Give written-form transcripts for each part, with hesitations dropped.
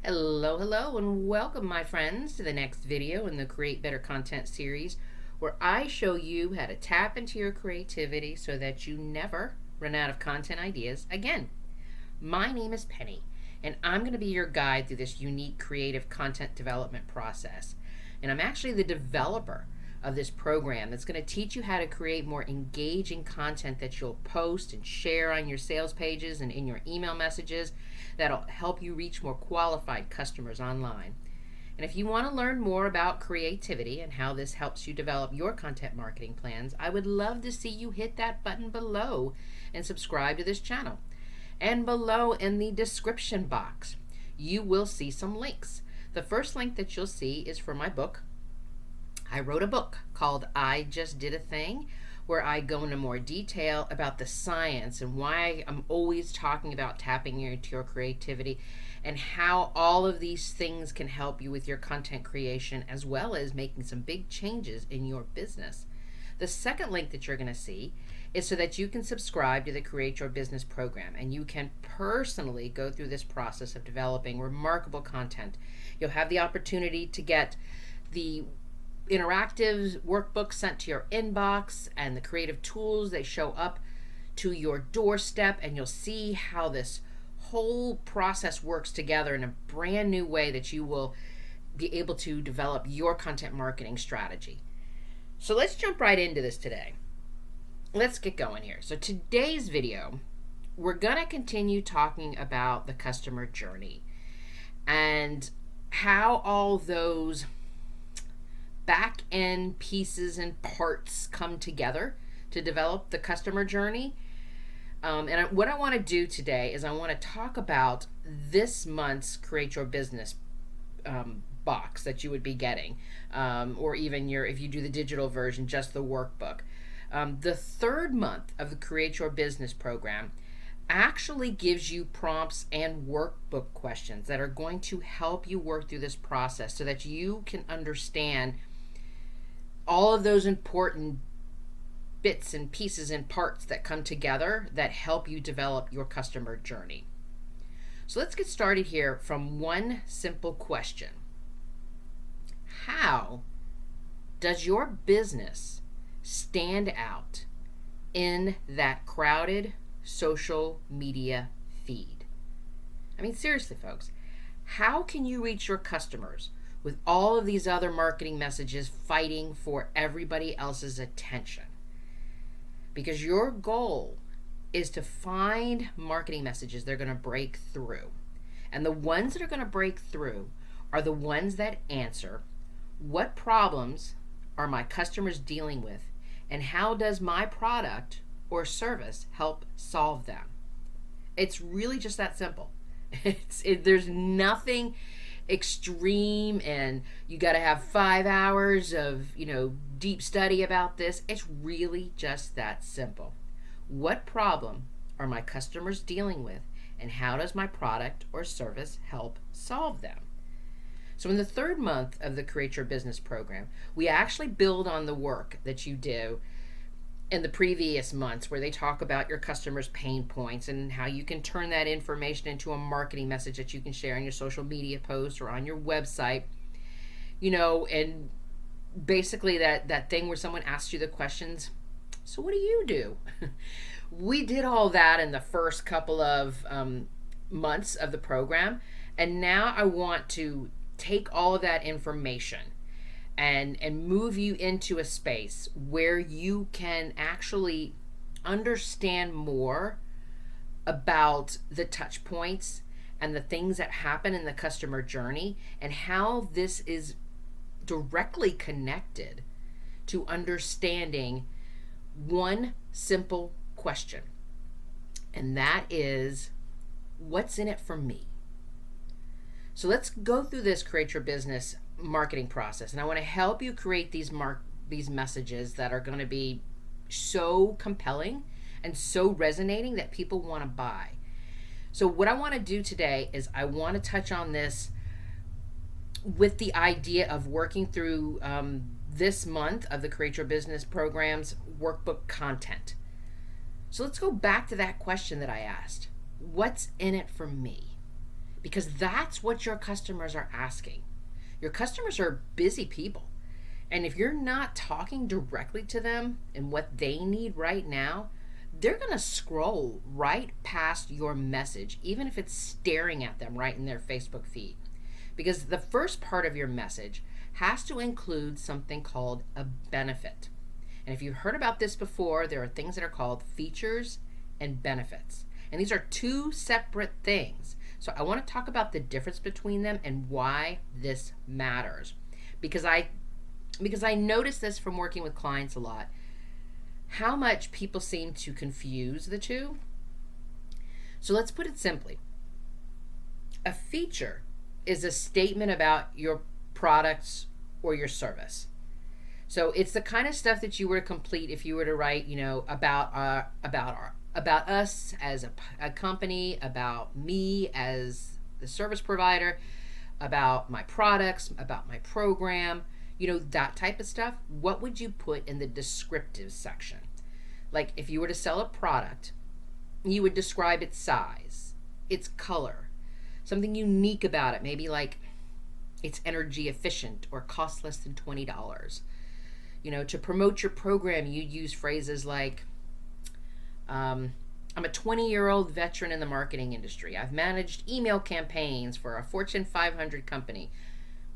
Hello, and welcome, my friends, to the next video in the Create Better Content series, where I show you how to tap into your creativity so that you never run out of content ideas again. My name is Penny, and I'm going to be your guide through this unique creative content development process. And I'm actually the developer of this program that's going to teach you how to create more engaging content that you'll post and share on your sales pages and in your email messages that'll help you reach more qualified customers online. And if you want to learn more about creativity and how this helps you develop your content marketing plans, I would love to see you hit that button below and subscribe to this channel. And below in the description box, you will see some links. The first link that you'll see is for my book. I wrote a book called I Just Did a Thing, where I go into more detail about the science and why I'm always talking about tapping into your creativity and how all of these things can help you with your content creation as well as making some big changes in your business. The second link that you're going to see is so that you can subscribe to the Create Your Business program and you can personally go through this process of developing remarkable content. You'll have the opportunity to get the interactive workbooks sent to your inbox and the creative tools, they show up to your doorstep, and you'll see how this whole process works together in a brand new way that you will be able to develop your content marketing strategy. So let's jump right into this today. Let's get going here. So today's video, we're going to continue talking about the customer journey and how all those back end pieces and parts come together to develop the customer journey. What I want to do today is I want to talk about this month's Create Your Business box that you would be getting, or even if you do the digital version, just the workbook. The third month of the Create Your Business program actually gives you prompts and workbook questions that are going to help you work through this process so that you can understand all of those important bits and pieces and parts that come together that help you develop your customer journey. So let's get started here from one simple question. How does your business stand out in that crowded social media feed? I mean, seriously, folks, how can you reach your customers with all of these other marketing messages fighting for everybody else's attention? Because your goal is to find marketing messages that are going to break through. And the ones that are going to break through are the ones that answer what problems are my customers dealing with and how does my product or service help solve them. It's really just that simple. There's nothing extreme and you got to have 5 hours of deep study about this. It's really just that simple. What problem are my customers dealing with and how does my product or service help solve them? So in the third month of the Create Your Business program, we actually build on the work that you do in the previous months, where they talk about your customers' pain points and how you can turn that information into a marketing message that you can share on your social media posts or on your website. And basically that thing where someone asks you the questions, so what do you do? We did all that in the first couple of months of the program, and now I want to take all of that information and move you into a space where you can actually understand more about the touch points and the things that happen in the customer journey and how this is directly connected to understanding one simple question. And that is, what's in it for me? So let's go through this Create Your Business marketing process, and I want to help you create these messages that are going to be so compelling and so resonating that people want to buy. So what I want to do today is I want to touch on this with the idea of working through this month of the Create Your Business program's workbook content. So let's go back to that question that I asked. What's in it for me? because that's what your customers are asking. Your customers are busy people. And if you're not talking directly to them and what they need right now, they're going to scroll right past your message, even if it's staring at them right in their Facebook feed. Because the first part of your message has to include something called a benefit. And if you've heard about this before, there are things that are called features and benefits. And these are two separate things. So I want to talk about the difference between them and why this matters. Because I notice this from working with clients a lot, how much people seem to confuse the two. So let's put it simply. A feature is a statement about your products or your service. So it's the kind of stuff that you were to complete if you were to write, about us as a company, about me as the service provider, about my products, about my program, that type of stuff. What would you put in the descriptive section? Like if you were to sell a product, you would describe its size, its color, something unique about it, maybe like it's energy efficient or costs less than $20. To promote your program, you'd use phrases like, I'm a 20-year-old veteran in the marketing industry. I've managed email campaigns for a Fortune 500 company.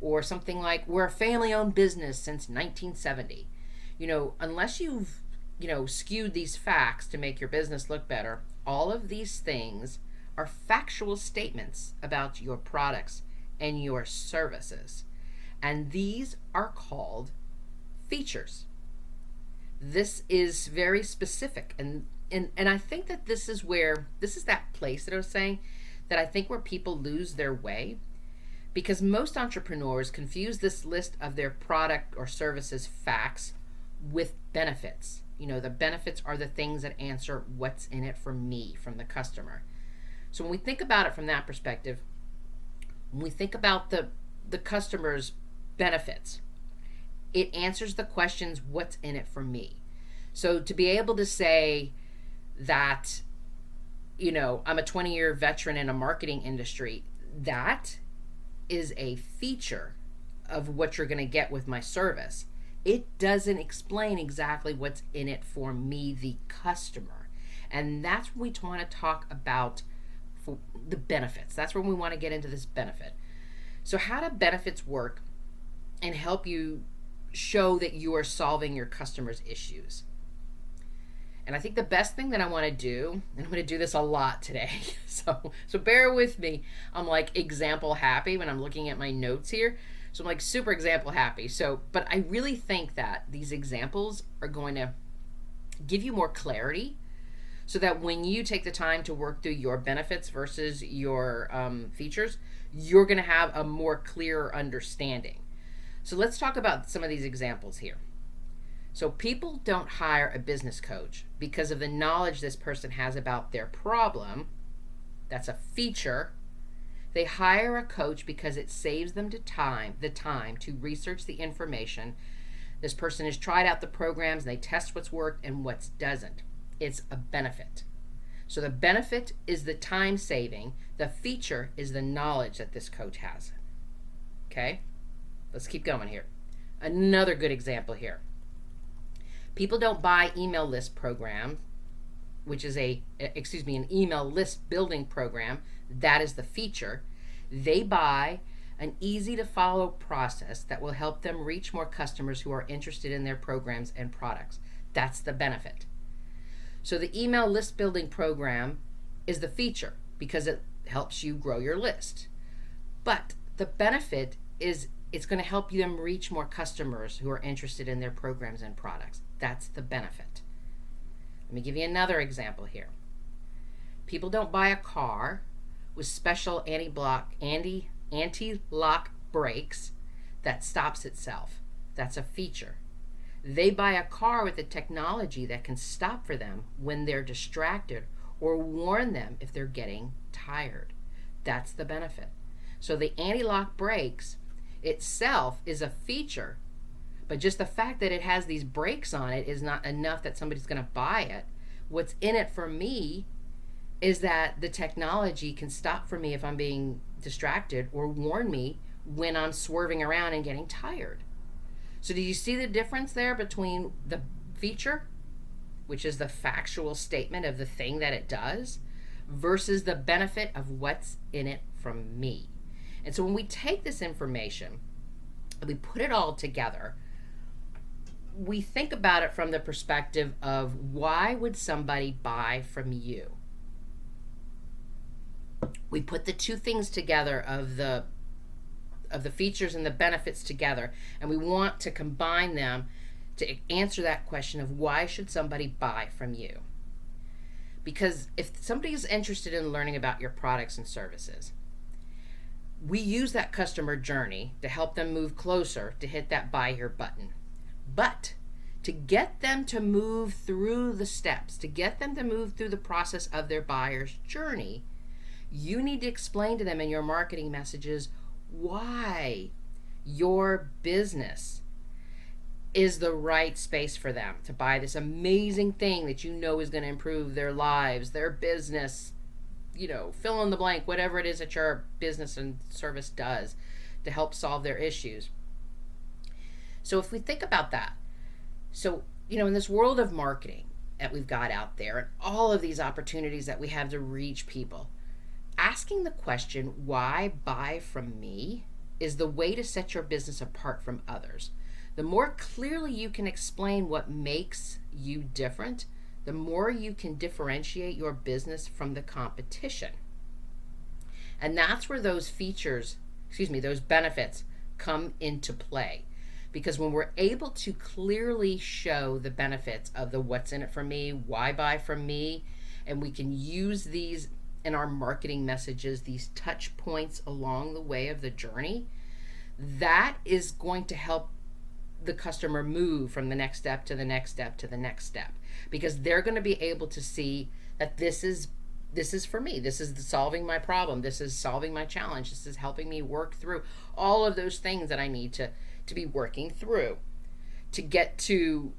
Or something like, we're a family-owned business since 1970. Unless you've, skewed these facts to make your business look better, all of these things are factual statements about your products and your services. And these are called features. This is very specific. And I think that this is that place that I was saying that I think where people lose their way. Because most entrepreneurs confuse this list of their product or services facts with benefits. The benefits are the things that answer what's in it for me, from the customer. So when we think about it from that perspective, when we think about the customer's benefits, it answers the questions, what's in it for me? So to be able to say that, I'm a 20-year veteran in a marketing industry, that is a feature of what you're going to get with my service. It doesn't explain exactly what's in it for me, the customer. And that's what we want to talk about for the benefits. That's where we want to get into this benefit. So how do benefits work and help you show that you are solving your customers' issues? And I think the best thing that I want to do, and I'm going to do this a lot today, so bear with me. I'm like example happy when I'm looking at my notes here. So I'm like super example happy. But I really think that these examples are going to give you more clarity so that when you take the time to work through your benefits versus your features, you're going to have a more clearer understanding. So let's talk about some of these examples here. So people don't hire a business coach because of the knowledge this person has about their problem. That's a feature. They hire a coach because it saves them the time to research the information. This person has tried out the programs and they test what's worked and what doesn't. It's a benefit. So the benefit is the time saving. The feature is the knowledge that this coach has. Okay? Let's keep going here. Another good example here. People don't buy email list program, which is an email list building program. That is the feature. They buy an easy to follow process that will help them reach more customers who are interested in their programs and products. That's the benefit. So the email list building program is the feature because it helps you grow your list. But the benefit is it's going to help them reach more customers who are interested in their programs and products. That's the benefit. Let me give you another example here. People don't buy a car with special anti-lock brakes that stops itself. That's a feature. They buy a car with the technology that can stop for them when they're distracted or warn them if they're getting tired. That's the benefit. So the anti-lock brakes itself is a feature, but just the fact that it has these brakes on it is not enough that somebody's going to buy it. What's in it for me is that the technology can stop for me if I'm being distracted or warn me when I'm swerving around and getting tired. So do you see the difference there between the feature, which is the factual statement of the thing that it does, versus the benefit of what's in it from me? And so when we take this information and we put it all together, we think about it from the perspective of why would somebody buy from you? We put the two things together of the features and the benefits together, and we want to combine them to answer that question of why should somebody buy from you? Because if somebody is interested in learning about your products and services, we use that customer journey to help them move closer to hit that buy here button. But to get them to move through the steps, to get them to move through the process of their buyer's journey, you need to explain to them in your marketing messages why your business is the right space for them to buy this amazing thing that you know is going to improve their lives, their business, fill in the blank, whatever it is that your business and service does to help solve their issues. So if we think about that, in this world of marketing that we've got out there and all of these opportunities that we have to reach people, asking the question, why buy from me, is the way to set your business apart from others. The more clearly you can explain what makes you different, the more you can differentiate your business from the competition. And that's where those those benefits come into play. Because when we're able to clearly show the benefits of the what's in it for me, why buy from me, and we can use these in our marketing messages, these touch points along the way of the journey, that is going to help the customer move from the next step to the next step to the next step, because they're going to be able to see that this is for me, this is solving my problem, this is solving my challenge, this is helping me work through all of those things that I need to be working through to get to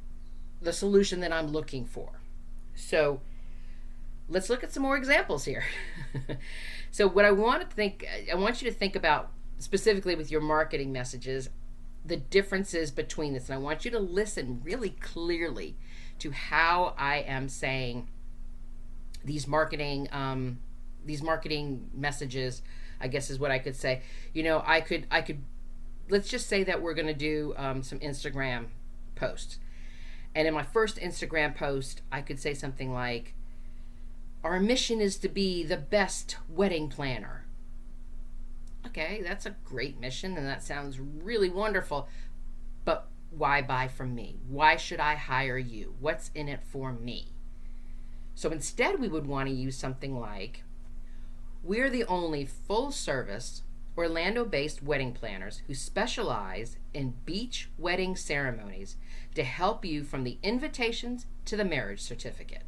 the solution that I'm looking for. So let's look at some more examples here. So what I want you to think about specifically with your marketing messages, the differences between this. And I want you to listen really clearly to how I am saying these marketing messages, I guess is what I could say. I could let's just say that we're going to do some Instagram posts. And in my first Instagram post, I could say something like, our mission is to be the best wedding planner. Okay, that's a great mission and that sounds really wonderful, but why buy from me? Why should I hire you? What's in it for me? So instead we would want to use something like, we're the only full-service Orlando-based wedding planners who specialize in beach wedding ceremonies to help you from the invitations to the marriage certificate.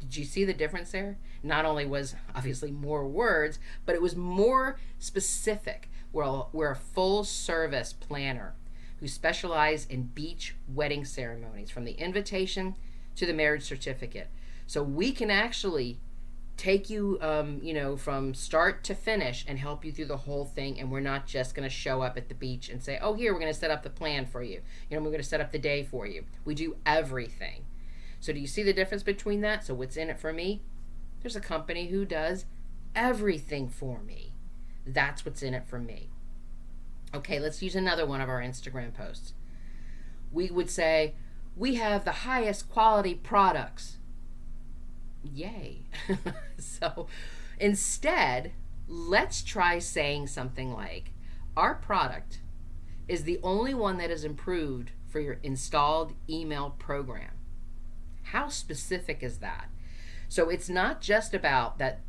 Did you see the difference there? Not only was obviously more words, but it was more specific. We're a full-service planner who specialize in beach wedding ceremonies from the invitation to the marriage certificate. So we can actually take you, from start to finish and help you through the whole thing. And we're not just going to show up at the beach and say, oh, here, we're going to set up the plan for you. We're going to set up the day for you. We do everything. So do you see the difference between that? So what's in it for me? There's a company who does everything for me. That's what's in it for me. Okay, let's use another one of our Instagram posts. We would say, we have the highest quality products. Yay. So instead, let's try saying something like, our product is the only one that is improved for your installed email program. How specific is that? So it's not just about that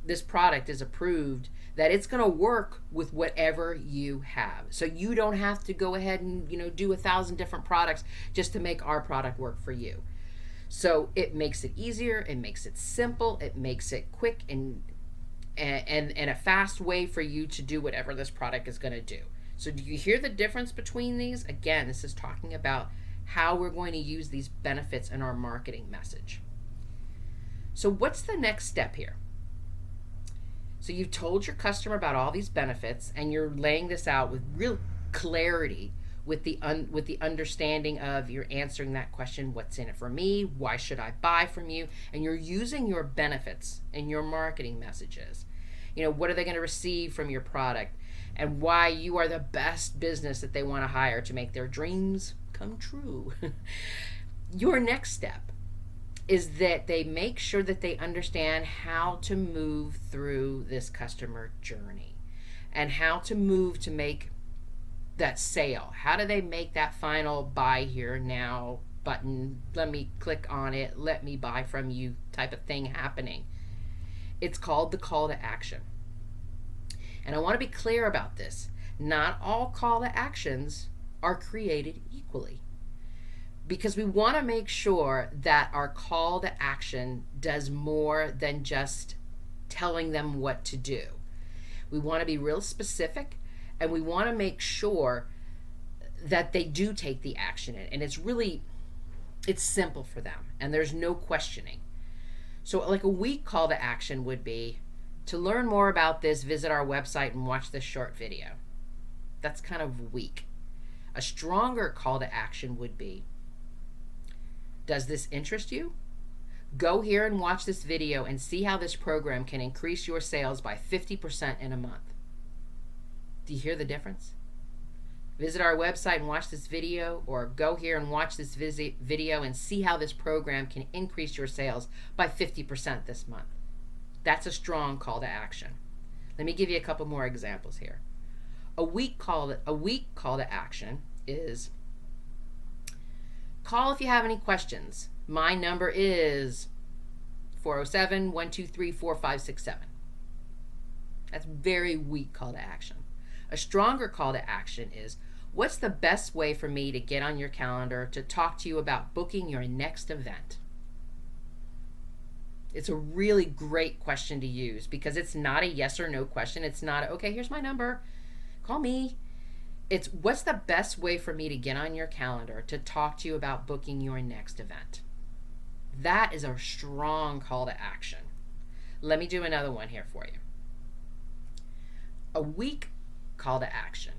this product is approved, that it's going to work with whatever you have. So you don't have to go ahead and do 1,000 different products just to make our product work for you. So it makes it easier, it makes it simple, it makes it quick and a fast way for you to do whatever this product is going to do. So do you hear the difference between these? Again, this is talking about how we're going to use these benefits in our marketing message. So what's the next step here? So you've told your customer about all these benefits, and you're laying this out with real clarity, with the understanding of, you're answering that question, what's in it for me, why should I buy from you, and you're using your benefits in your marketing messages. What are they going to receive from your product, and why you are the best business that they want to hire to make their dreams come true. Your next step is that they make sure that they understand how to move through this customer journey and how to move to make that sale. How do they make that final buy here now button, let me click on it, let me buy from you type of thing happening? It's called the call to action. And I want to be clear about this. Not all call to actions are created equally, because we want to make sure that our call to action does more than just telling them what to do. We want to be real specific, and we want to make sure that they do take the action in. And it's simple for them, and there's no questioning. So like a weak call to action would be, to learn more about this, visit our website and watch this short video. That's kind of weak. A stronger call to action would be, does this interest you? Go here and watch this video and see how this program can increase your sales by 50% in a month. Do you hear the difference? Visit our website and watch this video, or go here and watch this video and see how this program can increase your sales by 50% this month. That's a strong call to action. Let me give you a couple more examples here. A weak call to action is, call if you have any questions. My number is 407-123-4567. That's very weak call to action. A stronger call to action is, what's the best way for me to get on your calendar to talk to you about booking your next event? It's a really great question to use, because it's not a yes or no question. It's not, okay, here's my number, call me. It's, what's the best way for me to get on your calendar to talk to you about booking your next event? That is a strong call to action. Let me do another one here for you. A weak call to action.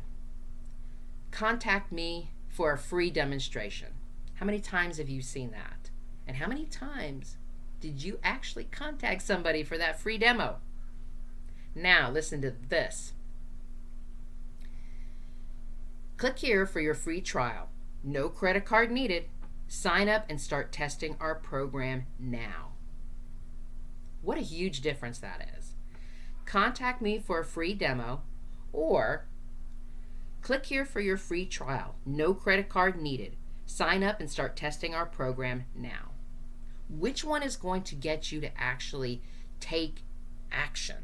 Contact me for a free demonstration. How many times have you seen that? And how many times did you actually contact somebody for that free demo? Now listen to this. Click here for your free trial. No credit card needed. Sign up and start testing our program now. What a huge difference that is. Contact me for a free demo, or click here for your free trial. No credit card needed. Sign up and start testing our program now. Which one is going to get you to actually take action?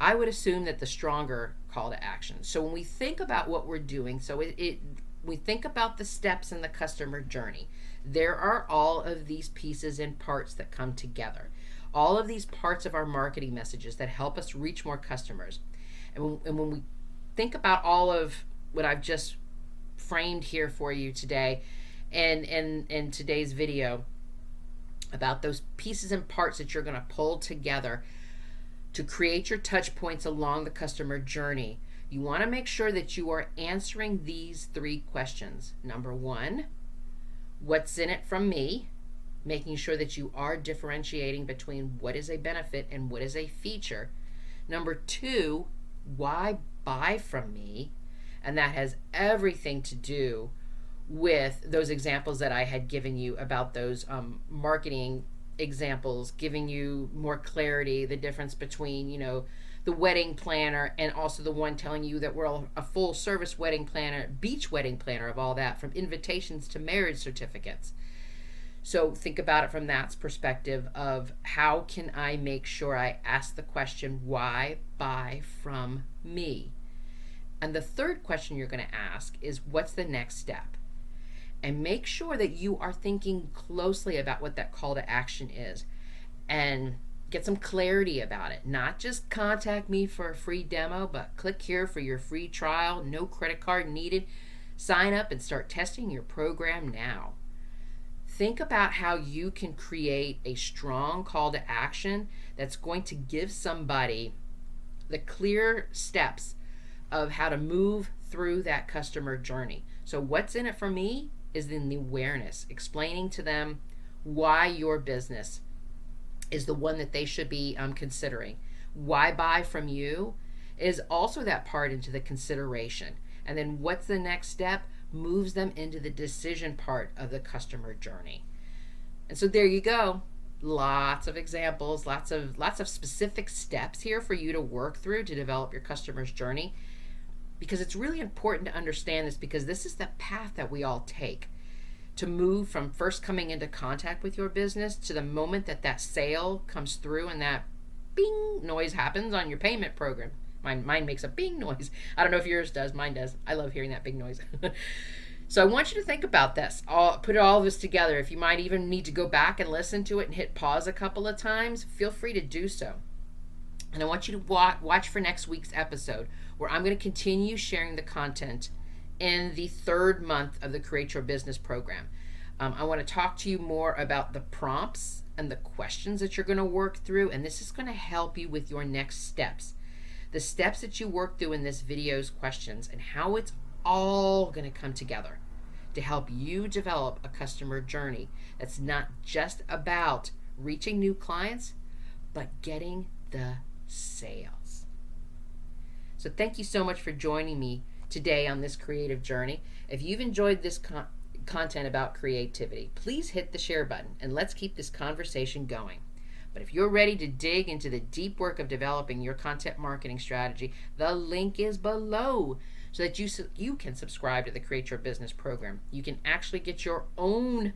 I would assume that the stronger call to action. So when we think about what we're doing, we think about the steps in the customer journey. There are all of these pieces and parts that come together. All of these parts of our marketing messages that help us reach more customers. And when we think about all of what I've just framed here for you today, and in today's video, about those pieces and parts that you're going to pull together to create your touch points along the customer journey, you want to make sure that you are answering these three questions. Number one, what's in it from me? Making sure that you are differentiating between what is a benefit and what is a feature. Number two, why buy from me? And that has everything to do with those examples that I had given you about those marketing examples, giving you more clarity, the difference between, the wedding planner and also the one telling you that we're a full service wedding planner, beach wedding planner, of all that, from invitations to marriage certificates. So think about it from that perspective of, how can I make sure I ask the question, why buy from me? And the third question you're going to ask is, what's the next step? And make sure that you are thinking closely about what that call to action is, and get some clarity about it. Not just contact me for a free demo, but click here for your free trial. No credit card needed. Sign up and start testing your program now. Think about how you can create a strong call to action that's going to give somebody the clear steps of how to move through that customer journey. So what's in it for me is in the awareness, explaining to them why your business is the one that they should be considering. Why buy from you is also that part into the consideration. And then what's the next step? Moves them into the decision part of the customer journey. And so there you go. Lots of examples, lots of specific steps here for you to work through to develop your customer's journey, because it's really important to understand this, because this is the path that we all take to move from first coming into contact with your business to the moment that that sale comes through and that bing noise happens on your payment program. Mine makes a bing noise. I don't know if yours does. Mine does. I love hearing that big noise. So I want you to think about this. Put all of this together. If you might even need to go back and listen to it and hit pause a couple of times, feel free to do so. And I want you to watch for next week's episode, where I'm going to continue sharing the content in the third month of the Create Your Business program. I want to talk to you more about the prompts and the questions that you're going to work through, and this is going to help you with your next steps. The steps that you work through in this video's questions, and how it's all going to come together to help you develop a customer journey that's not just about reaching new clients, but getting the sales. So thank you so much for joining me today on this creative journey. If you've enjoyed this content about creativity, please hit the share button and let's keep this conversation going. But if you're ready to dig into the deep work of developing your content marketing strategy, the link is below so that you can subscribe to the Create Your Business program. You can actually get your own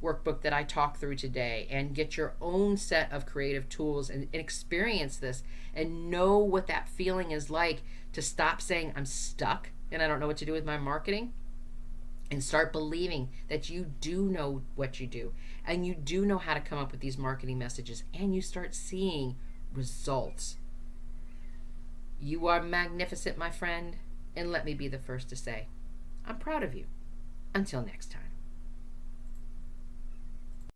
workbook that I talked through today and get your own set of creative tools and experience this and know what that feeling is like, to stop saying I'm stuck and I don't know what to do with my marketing, and start believing that you do know what you do and you do know how to come up with these marketing messages, and you start seeing results. You are magnificent, my friend, and let me be the first to say, I'm proud of you. Until next time.